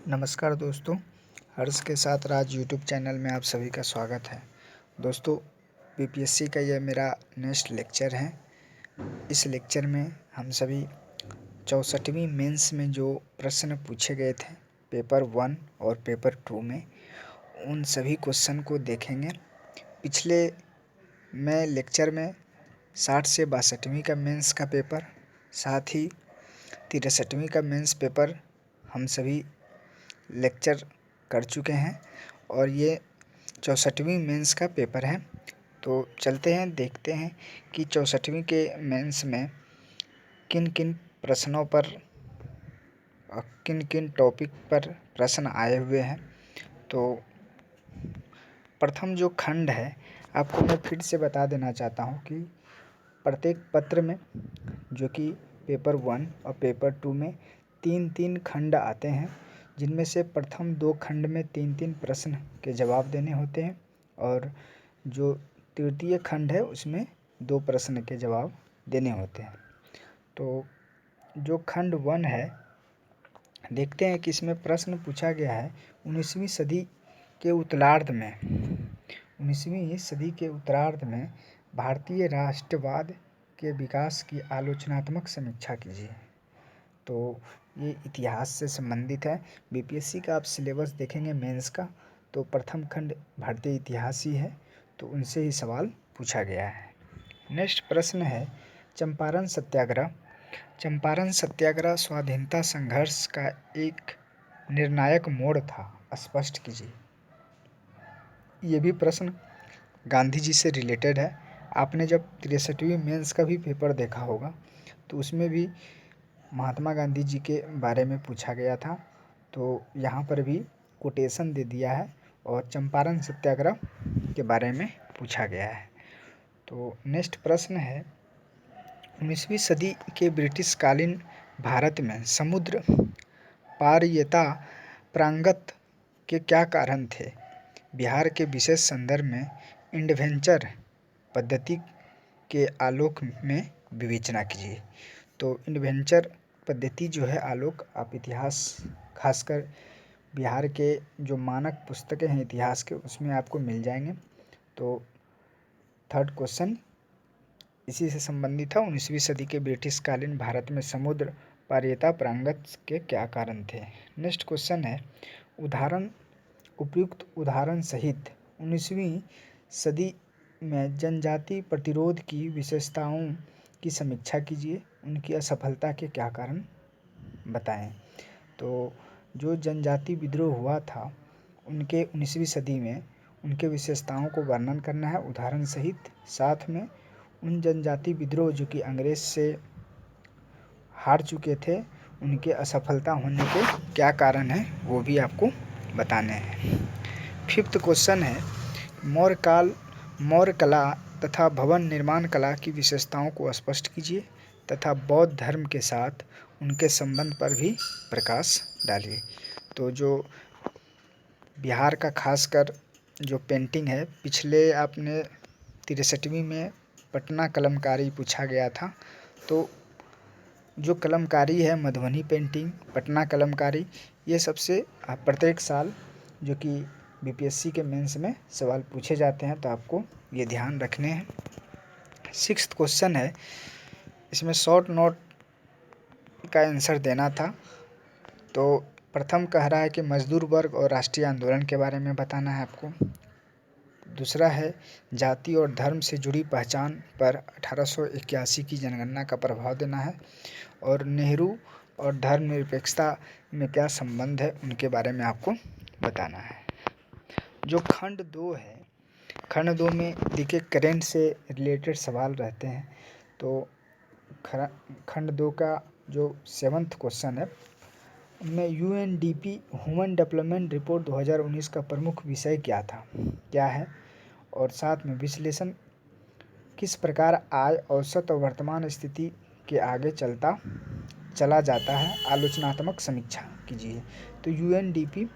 नमस्कार दोस्तों, हर्ष के साथ राज यूट्यूब चैनल में आप सभी का स्वागत है। दोस्तों, बीपीएससी का यह मेरा नेक्स्ट लेक्चर है। इस लेक्चर में हम सभी 64वीं मेंस में जो प्रश्न पूछे गए थे पेपर 1 और पेपर 2 में, उन सभी क्वेश्चन को देखेंगे। पिछले मैं लेक्चर में 60 से 62वीं का मेंस का पेपर, साथ ही 63वीं का मेंस पेपर हम सभी लेक्चर कर चुके हैं और ये 64वीं मेंस का पेपर है। तो चलते हैं, देखते हैं कि 64वीं के मेंस में किन किन प्रश्नों पर किन किन टॉपिक पर प्रश्न आए हुए हैं। तो प्रथम जो खंड है, आपको मैं फिर से बता देना चाहता हूँ कि प्रत्येक पत्र में, जो कि पेपर 1 और पेपर 2 में 3-3 खंड आते हैं, जिनमें से प्रथम 2 खंड में 3-3 प्रश्न के जवाब देने होते हैं और जो तृतीय खंड है उसमें 2 प्रश्न के जवाब देने होते हैं। तो जो खंड 1 है, देखते हैं कि इसमें प्रश्न पूछा गया है 19वीं सदी के उत्तरार्ध में भारतीय राष्ट्रवाद के विकास की आलोचनात्मक समीक्षा कीजिए। तो ये इतिहास से संबंधित है। बीपीएससी का आप सिलेबस देखेंगे मेंस का, तो प्रथम खंड भारतीय इतिहास ही है, तो उनसे ही सवाल पूछा गया है। नेक्स्ट प्रश्न है चंपारण सत्याग्रह। चंपारण सत्याग्रह स्वाधीनता संघर्ष का एक निर्णायक मोड़ था, स्पष्ट कीजिए। ये भी प्रश्न गांधी जी से रिलेटेड है। आपने जब 63वीं मेंस का भी पेपर देखा होगा तो उसमें भी महात्मा गांधी जी के बारे में पूछा गया था, तो यहाँ पर भी कोटेशन दे दिया है और चंपारण सत्याग्रह के बारे में पूछा गया है। तो नेक्स्ट प्रश्न है 19वीं सदी के ब्रिटिश कालीन भारत में समुद्र पारयता प्रांगत के क्या कारण थे? बिहार के विशेष संदर्भ में एडवेंचर पद्धति के आलोक में विवेचना कीजिए। तो एडवेंचर पद्धति जो है आलोक, आप इतिहास, खासकर बिहार के जो मानक पुस्तकें हैं इतिहास के, उसमें आपको मिल जाएंगे। तो थर्ड क्वेश्चन इसी से संबंधित था। 19वीं सदी के ब्रिटिश कालीन भारत में समुद्र पारयता प्रांगत के क्या कारण थे? नेक्स्ट क्वेश्चन है उपयुक्त उदाहरण सहित 19वीं सदी में जनजाति प्रतिरोध की विशेषताओं की समीक्षा कीजिए। उनकी असफलता के क्या कारण बताएं। तो जो जनजाति विद्रोह हुआ था उनके 19वीं सदी में, उनके विशेषताओं को वर्णन करना है उदाहरण सहित। साथ में उन जनजाति विद्रोह जो कि अंग्रेज से हार चुके थे, उनके असफलता होने के क्या कारण हैं वो भी आपको बताने हैं। फिफ्थ क्वेश्चन है मौर्य कला तथा भवन निर्माण कला की विशेषताओं को स्पष्ट कीजिए तथा बौद्ध धर्म के साथ उनके संबंध पर भी प्रकाश डालिए। तो जो बिहार का खासकर जो पेंटिंग है, पिछले आपने 63वीं में पटना कलमकारी पूछा गया था, तो जो कलमकारी है मधुबनी पेंटिंग, पटना कलमकारी, ये सबसे प्रत्येक साल जो कि बीपीएससी के मेंस में सवाल पूछे जाते हैं, तो आपको ये ध्यान रखने हैं। सिक्स्थ क्वेश्चन है, इसमें शॉर्ट नोट का आंसर देना था। तो प्रथम कह रहा है कि मजदूर वर्ग और राष्ट्रीय आंदोलन के बारे में बताना है आपको। दूसरा है जाति और धर्म से जुड़ी पहचान पर 1881 की जनगणना का प्रभाव देना है और नेहरू और धर्मनिरपेक्षता में क्या संबंध है उनके बारे में आपको बताना है। जो खंड 2 है, खंड 2 में देखिए करेंट से रिलेटेड सवाल रहते हैं। तो खंड 2 का जो 7th क्वेश्चन है, उनमें यूएनडीपी ह्यूमन डेवलपमेंट रिपोर्ट 2019 का प्रमुख विषय क्या है और साथ में विश्लेषण किस प्रकार आय औसत और वर्तमान स्थिति के आगे चला जाता है, आलोचनात्मक समीक्षा कीजिए। तो UNDP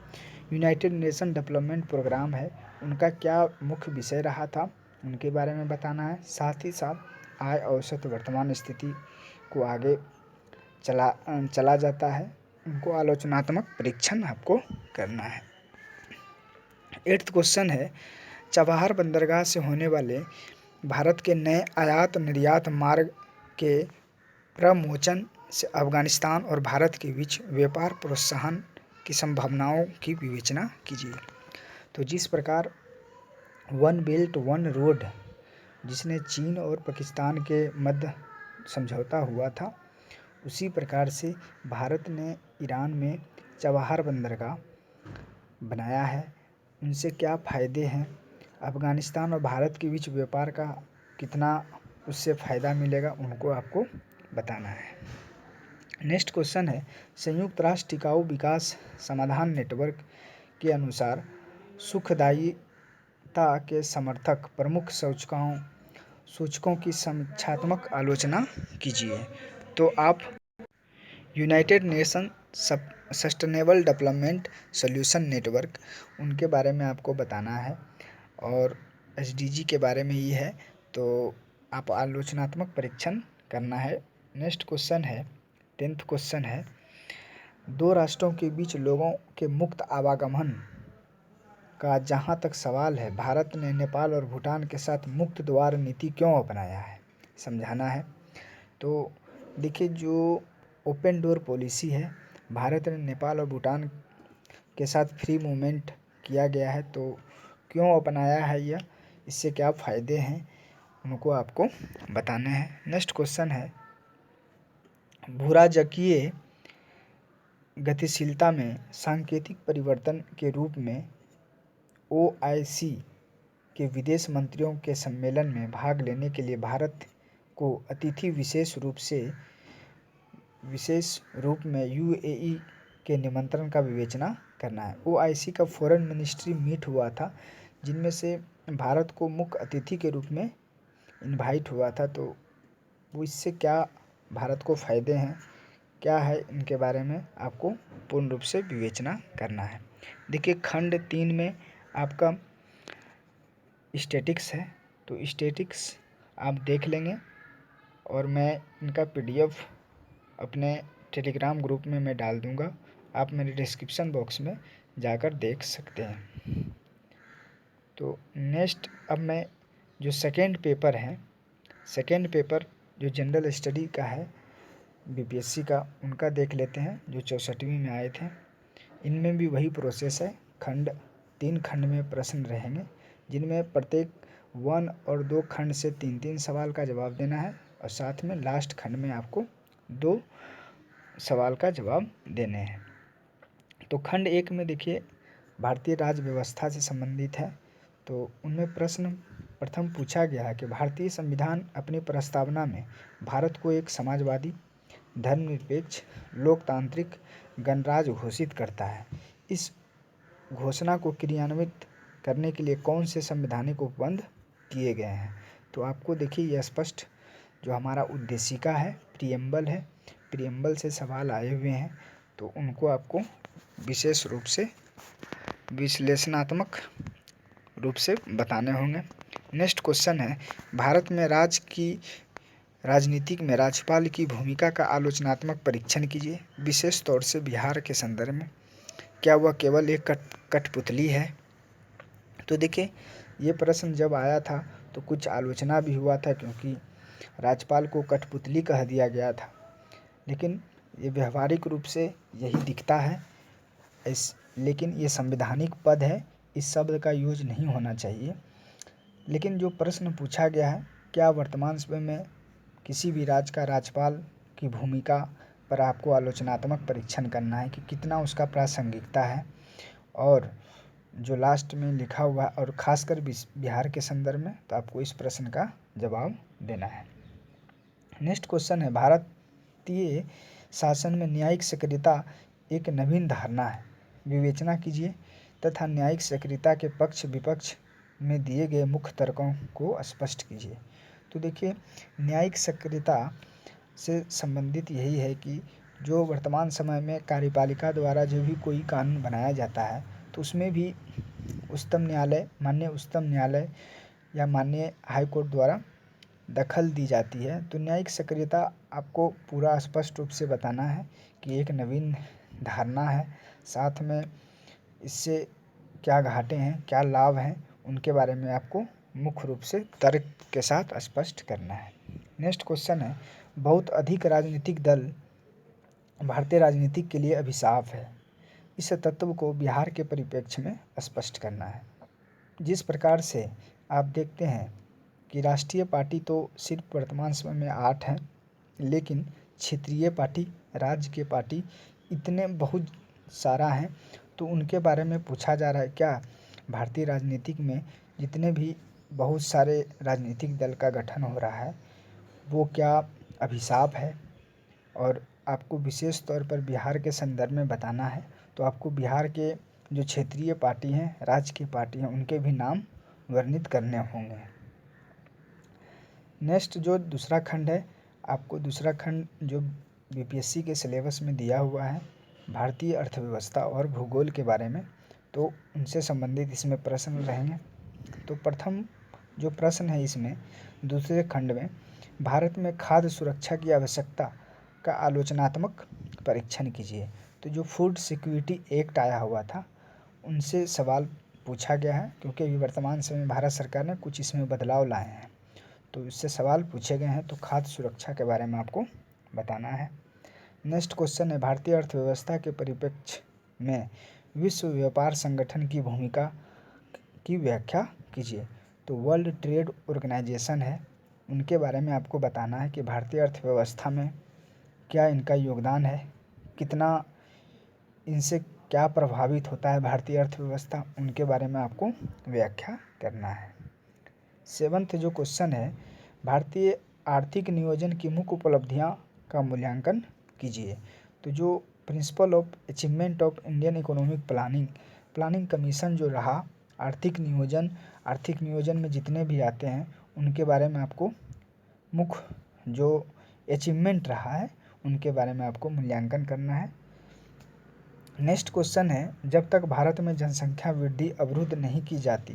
United Nation Development Programme है, उनका क्या मुख्य विषय रहा था उनके बारे में बताना है। साथ ही साथ आय औसत वर्तमान स्थिति को आगे चला जाता है, उनको आलोचनात्मक परीक्षण आपको करना है। 8th क्वेश्चन है, चबाहार बंदरगाह से होने वाले भारत के नए आयात निर्यात मार्ग के प्रमोचन से अफगानिस्तान और भारत के बीच व्यापार प्रोत्साहन की संभावनाओं की विवेचना कीजिए। तो जिस प्रकार वन बेल्ट वन रोड जिसने चीन और पाकिस्तान के मध्य समझौता हुआ था, उसी प्रकार से भारत ने ईरान में चबाहार बंदरगाह बनाया है। उनसे क्या फ़ायदे हैं, अफ़गानिस्तान और भारत के बीच व्यापार का कितना उससे फ़ायदा मिलेगा, उनको आपको बताना है। नेक्स्ट क्वेश्चन है, संयुक्त राष्ट्र टिकाऊ विकास समाधान नेटवर्क के अनुसार सुखदायिता के समर्थक प्रमुख सूचकों की समीक्षात्मक आलोचना कीजिए। तो आप United nation sustainable development solution network, उनके बारे में आपको बताना है और एसडीजी के बारे में ही है, तो आप आलोचनात्मक परीक्षण करना है। नेक्स्ट क्वेश्चन है, 10th क्वेश्चन है, दो राष्ट्रों के बीच लोगों के मुक्त आवागमन का जहाँ तक सवाल है, भारत ने नेपाल और भूटान के साथ मुक्त द्वार नीति क्यों अपनाया है, समझाना है। तो देखिए, जो ओपन डोर पॉलिसी है, भारत ने नेपाल और भूटान के साथ फ्री मूवमेंट किया गया है, तो क्यों अपनाया है यह, इससे क्या फ़ायदे हैं, उनको आपको बताने हैं। नेक्स्ट क्वेश्चन है, भूराजकीय गतिशीलता में सांकेतिक परिवर्तन के रूप में ओआईसी के विदेश मंत्रियों के सम्मेलन में भाग लेने के लिए भारत को अतिथि विशेष रूप में यूएई के निमंत्रण का विवेचना करना है। ओआईसी का फॉरेन मिनिस्ट्री मीट हुआ था, जिनमें से भारत को मुख्य अतिथि के रूप में इनवाइट हुआ था, तो वो इससे क्या भारत को फ़ायदे हैं, क्या है, इनके बारे में आपको पूर्ण रूप से विवेचना करना है। देखिए, खंड 3 में आपका स्टैटिक्स है, तो स्टैटिक्स आप देख लेंगे और मैं इनका पीडीएफ अपने टेलीग्राम ग्रुप में मैं डाल दूंगा, आप मेरे डिस्क्रिप्शन बॉक्स में जाकर देख सकते हैं। तो नेक्स्ट, अब मैं जो सेकेंड पेपर जो जनरल स्टडी का है बीपीएससी का, उनका देख लेते हैं, जो 64वीं में आए थे। इनमें भी वही प्रोसेस है, 3 खंड में प्रश्न रहेंगे, जिनमें प्रत्येक 1 और 2 खंड से 3-3 सवाल का जवाब देना है और साथ में लास्ट खंड में आपको 2 सवाल का जवाब देने हैं। तो खंड 1 में देखिए, भारतीय राज्य व्यवस्था से संबंधित है, तो उनमें प्रश्न प्रथम पूछा गया है कि भारतीय संविधान अपनी प्रस्तावना में भारत को एक समाजवादी, धर्मनिरपेक्ष, लोकतांत्रिक गणराज्य घोषित करता है। इस घोषणा को क्रियान्वित करने के लिए कौन से संवैधानिक उपबंध किए गए हैं। तो आपको देखिए, यह स्पष्ट जो हमारा उद्देशिका है, प्रियम्बल है, प्रियम्बल से सवाल आए हुए हैं, तो उनको आपको विशेष रूप से विश्लेषणात्मक रूप से बताने होंगे। नेक्स्ट क्वेश्चन है, भारत में राजनीतिक में राज्यपाल की भूमिका का आलोचनात्मक परीक्षण कीजिए, विशेष तौर से बिहार के संदर्भ में। क्या वह केवल एक कठपुतली है। तो देखिए, ये प्रश्न जब आया था तो कुछ आलोचना भी हुआ था, क्योंकि राज्यपाल को कठपुतली कह दिया गया था, लेकिन ये व्यवहारिक रूप से यही दिखता है। लेकिन ये संवैधानिक पद है, इस शब्द का यूज नहीं होना चाहिए। लेकिन जो प्रश्न पूछा गया है, क्या वर्तमान समय में किसी भी राज्य का राज्यपाल की भूमिका पर आपको आलोचनात्मक परीक्षण करना है कि कितना उसका प्रासंगिकता है, और जो लास्ट में लिखा हुआ है, और ख़ासकर बिहार के संदर्भ में, तो आपको इस प्रश्न का जवाब देना है। नेक्स्ट क्वेश्चन है, भारतीय शासन में न्यायिक सक्रियता एक नवीन धारणा है, विवेचना कीजिए तथा न्यायिक सक्रियता के पक्ष विपक्ष में दिए गए मुख्य तर्कों को स्पष्ट कीजिए। तो देखिए, न्यायिक सक्रियता से संबंधित यही है कि जो वर्तमान समय में कार्यपालिका द्वारा जो भी कोई कानून बनाया जाता है, तो उसमें भी माननीय उच्चतम न्यायालय या माननीय हाई कोर्ट द्वारा दखल दी जाती है। तो न्यायिक सक्रियता आपको पूरा स्पष्ट रूप से बताना है कि एक नवीन धारणा है, साथ में इससे क्या घाटे हैं, क्या लाभ हैं, उनके बारे में आपको मुख्य रूप से तर्क के साथ स्पष्ट करना है। नेक्स्ट क्वेश्चन है, बहुत अधिक राजनीतिक दल भारतीय राजनीति के लिए अभिशाप है। इस तत्व को बिहार के परिप्रेक्ष्य में स्पष्ट करना है। जिस प्रकार से आप देखते हैं कि राष्ट्रीय पार्टी तो सिर्फ वर्तमान समय में 8 हैं, लेकिन क्षेत्रीय पार्टी, राज्य के पार्टी इतने बहुत सारा हैं, तो उनके बारे में पूछा जा रहा है क्या भारतीय राजनीतिक में जितने भी बहुत सारे राजनीतिक दल का गठन हो रहा है वो क्या अभिशाप है। और आपको विशेष तौर पर बिहार के संदर्भ में बताना है, तो आपको बिहार के जो क्षेत्रीय पार्टी हैं, राज्य की पार्टी हैं, उनके भी नाम वर्णित करने होंगे। नेक्स्ट जो दूसरा खंड है, आपको दूसरा खंड जो बीपीएससी के सिलेबस में दिया हुआ है, भारतीय अर्थव्यवस्था और भूगोल के बारे में, तो उनसे संबंधित इसमें प्रश्न रहेंगे। तो प्रथम जो प्रश्न है इसमें दूसरे खंड में, भारत में खाद्य सुरक्षा की आवश्यकता का आलोचनात्मक परीक्षण कीजिए। तो जो फूड सिक्योरिटी एक्ट आया हुआ था उनसे सवाल पूछा गया है, क्योंकि अभी वर्तमान समय में भारत सरकार ने कुछ इसमें बदलाव लाए हैं, तो इससे सवाल पूछे गए हैं। तो खाद्य सुरक्षा के बारे में आपको बताना है। नेक्स्ट क्वेश्चन है, भारतीय अर्थव्यवस्था के परिप्रेक्ष्य में विश्व व्यापार संगठन की भूमिका की व्याख्या कीजिए। तो वर्ल्ड ट्रेड ऑर्गेनाइजेशन है, उनके बारे में आपको बताना है कि भारतीय अर्थव्यवस्था में क्या इनका योगदान है, कितना इनसे क्या प्रभावित होता है भारतीय अर्थव्यवस्था, उनके बारे में आपको व्याख्या करना है। सेवंथ जो क्वेश्चन है, भारतीय आर्थिक नियोजन की मुख्य उपलब्धियां का मूल्यांकन कीजिए। तो जो principle of achievement of Indian economic planning commission जो रहा, आर्थिक नियोजन में जितने भी आते हैं उनके बारे में आपको मुख्य जो अचीवमेंट रहा है उनके बारे में आपको मूल्यांकन करना है। नेक्स्ट क्वेश्चन है, जब तक भारत में जनसंख्या वृद्धि अवरुद्ध नहीं की जाती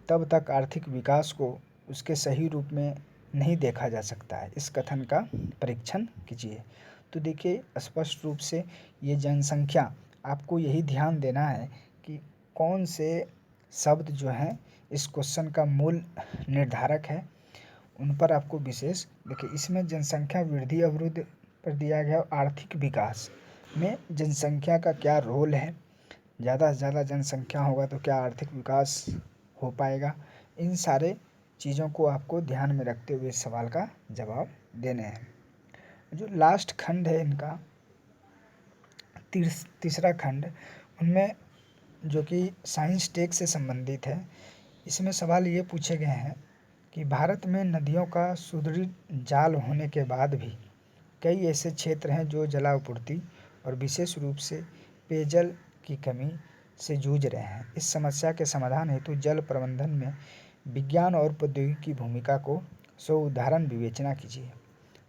तब तक आर्थिक विकास को उसके सही रूप में नहीं देखा जा सकता है। इस कथन का परीक्षण कीजिए। तो देखिए स्पष्ट रूप से ये जनसंख्या, आपको यही ध्यान देना है कि कौन से शब्द जो हैं इस क्वेश्चन का मूल निर्धारक है, उन पर आपको विशेष देखिए। इसमें जनसंख्या वृद्धि अवरुद्ध पर दिया गया, आर्थिक विकास में जनसंख्या का क्या रोल है, ज़्यादा से ज़्यादा जनसंख्या होगा तो क्या आर्थिक विकास हो पाएगा, इन सारे चीज़ों को आपको ध्यान में रखते हुए इस सवाल का जवाब देने हैं। जो लास्ट खंड है इनका तीसरा खंड, उनमें जो कि साइंस टेक से संबंधित है, इसमें सवाल ये पूछे गए हैं कि भारत में नदियों का सुदृढ़ जाल होने के बाद भी कई ऐसे क्षेत्र हैं जो जलापूर्ति और विशेष रूप से पेयजल की कमी से जूझ रहे हैं। इस समस्या के समाधान हेतु जल प्रबंधन में विज्ञान और प्रौद्योगिकी की भूमिका को उदाहरण विवेचना कीजिए।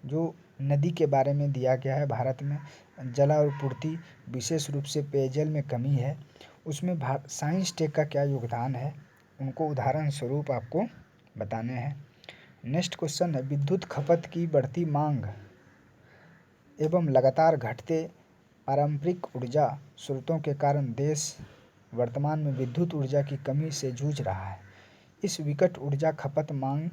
जो नदी के बारे में दिया गया है, भारत में जलापूर्ति विशेष रूप से पेयजल में कमी है, उसमें साइंस टेक का क्या योगदान है, उनको उदाहरण स्वरूप आपको बताने हैं। नेक्स्ट क्वेश्चन है, विद्युत खपत की बढ़ती मांग एवं लगातार घटते पारंपरिक ऊर्जा स्रोतों के कारण देश वर्तमान में विद्युत ऊर्जा की कमी से जूझ रहा है। इस विकट ऊर्जा खपत मांग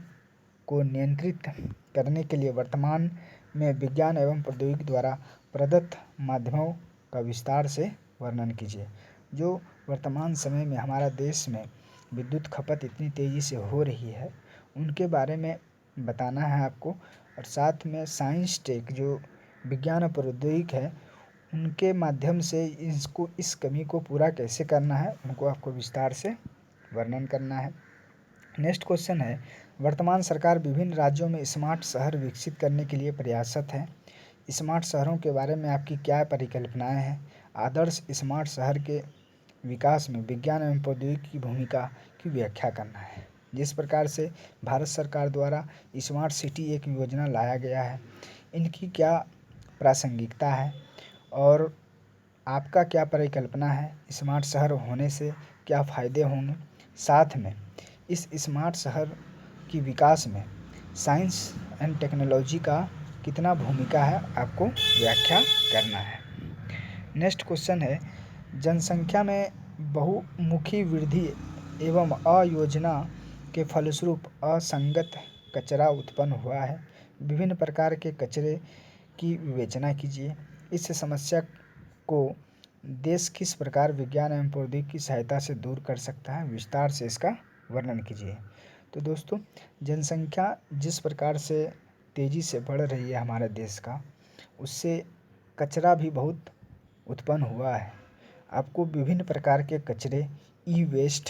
को नियंत्रित करने के लिए वर्तमान में विज्ञान एवं प्रौद्योगिकी द्वारा प्रदत्त माध्यमों का विस्तार से वर्णन कीजिए। जो वर्तमान समय में हमारा देश में विद्युत खपत इतनी तेज़ी से हो रही है, उनके बारे में बताना है आपको। और साथ में साइंस टेक जो विज्ञान और प्रौद्योगिकी है, उनके माध्यम से इस कमी को पूरा कैसे करना है, उनको आपको विस्तार से वर्णन करना है। नेक्स्ट क्वेश्चन है, वर्तमान सरकार विभिन्न राज्यों में स्मार्ट शहर विकसित करने के लिए प्रयासरत है। स्मार्ट शहरों के बारे में आपकी क्या परिकल्पनाएं हैं? आदर्श स्मार्ट शहर के विकास में विज्ञान एवं प्रौद्योगिकी की भूमिका की व्याख्या करना है। जिस प्रकार से भारत सरकार द्वारा स्मार्ट सिटी एक योजना लाया गया है, इनकी क्या प्रासंगिकता है और आपका क्या परिकल्पना है, स्मार्ट शहर होने से क्या फ़ायदे होंगे। साथ में इस स्मार्ट शहर की विकास में साइंस एंड टेक्नोलॉजी का कितना भूमिका है, आपको व्याख्या करना है। नेक्स्ट क्वेश्चन है, जनसंख्या में बहुमुखी वृद्धि एवं अयोजना के फलस्वरूप असंगत कचरा उत्पन्न हुआ है। विभिन्न प्रकार के कचरे की विवेचना कीजिए। इस समस्या को देश किस प्रकार विज्ञान एवं प्रौद्योगिकी की सहायता से दूर कर सकता है, विस्तार से इसका वर्णन कीजिए। तो दोस्तों, जनसंख्या जिस प्रकार से तेज़ी से बढ़ रही है हमारे देश का, उससे कचरा भी बहुत उत्पन्न हुआ है। आपको विभिन्न प्रकार के कचरे, ई वेस्ट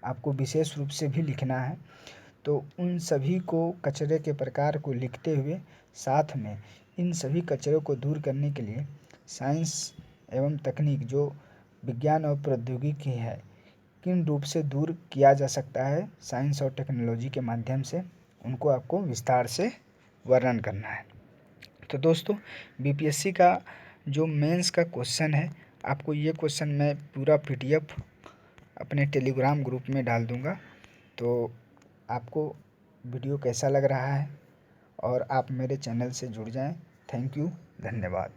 आपको विशेष रूप से भी लिखना है। तो उन सभी को, कचरे के प्रकार को लिखते हुए साथ में इन सभी कचरों को दूर करने के लिए साइंस एवं तकनीक, जो विज्ञान और प्रौद्योगिकी है, किन रूप से दूर किया जा सकता है साइंस और टेक्नोलॉजी के माध्यम से, उनको आपको विस्तार से वर्णन करना है। तो दोस्तों, बीपीएससी का जो मेंस का क्वेश्चन है, आपको ये क्वेश्चन मैं पूरा पीडीएफ अपने टेलीग्राम ग्रुप में डाल दूँगा। तो आपको वीडियो कैसा लग रहा है, और आप मेरे चैनल से जुड़ जाएं। थैंक यू, धन्यवाद।